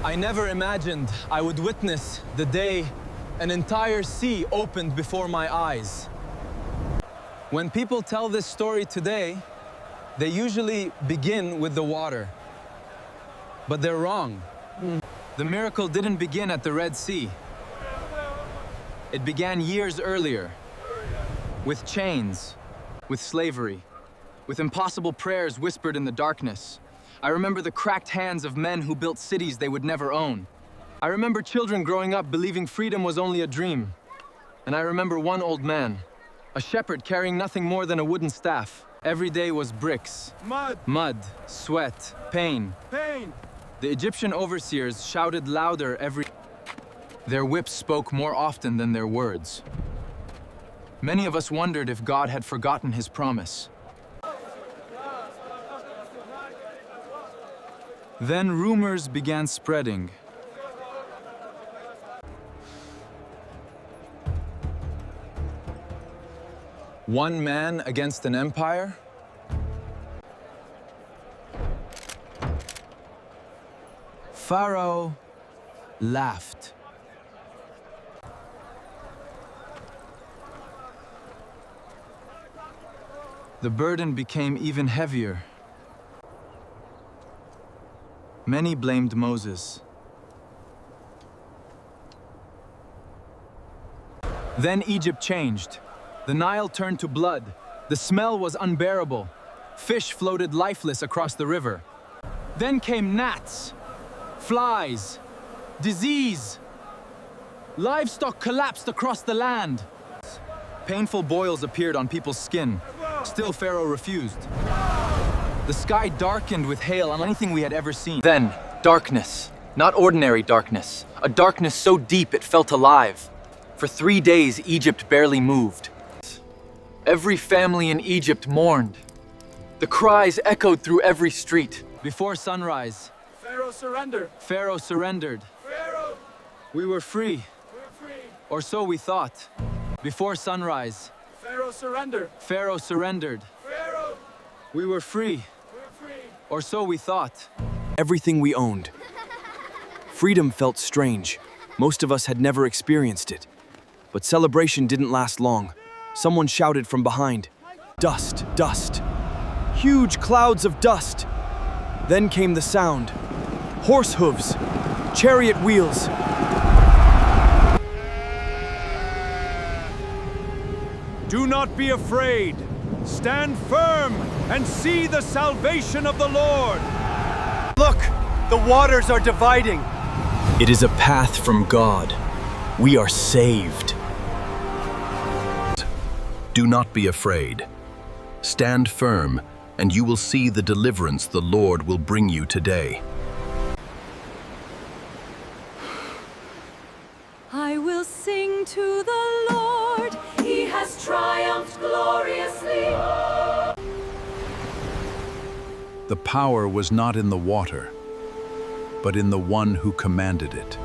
I never imagined I would witness the day an entire sea opened before my eyes. When people tell this story today, they usually begin with the water. But they're wrong. The miracle didn't begin at the Red Sea. It began years earlier, with chains, with slavery, with impossible prayers whispered in the darkness. I remember the cracked hands of men who built cities they would never own. I remember children growing up believing freedom was only a dream. And I remember one old man, a shepherd carrying nothing more than a wooden staff. Every day was bricks, mud, sweat, pain. The Egyptian overseers shouted louder every... Their whips spoke more often than their words. Many of us wondered if God had forgotten his promise. Then rumors began spreading. One man against an empire? Pharaoh laughed. The burden became even heavier. Many blamed Moses. Then Egypt changed. The Nile turned to blood. The smell was unbearable. Fish floated lifeless across the river. Then came gnats, flies, disease. Livestock collapsed across the land. Painful boils appeared on people's skin. Still, Pharaoh refused. The sky darkened with hail on anything we had ever seen. Then, darkness. Not ordinary darkness. A darkness so deep it felt alive. For 3 days, Egypt barely moved. Every family in Egypt mourned. The cries echoed through every street. Before sunrise, Pharaoh surrendered. Pharaoh surrendered. Pharaoh! We were free. We're free. Or so we thought. Before sunrise, Pharaoh surrendered. Pharaoh surrendered. Pharaoh! We were free. We're free. Or so we thought. Everything we owned. Freedom felt strange. Most of us had never experienced it. But celebration didn't last long. Someone shouted from behind, "Dust, dust." Huge clouds of dust. Then came the sound. Horse hooves, chariot wheels. Do not be afraid. Stand firm and see the salvation of the Lord. Look, the waters are dividing. It is a path from God. We are saved. Do not be afraid. Stand firm, and you will see the deliverance the Lord will bring you today. I will sing to the Lord. He has triumphed gloriously. The power was not in the water, but in the one who commanded it.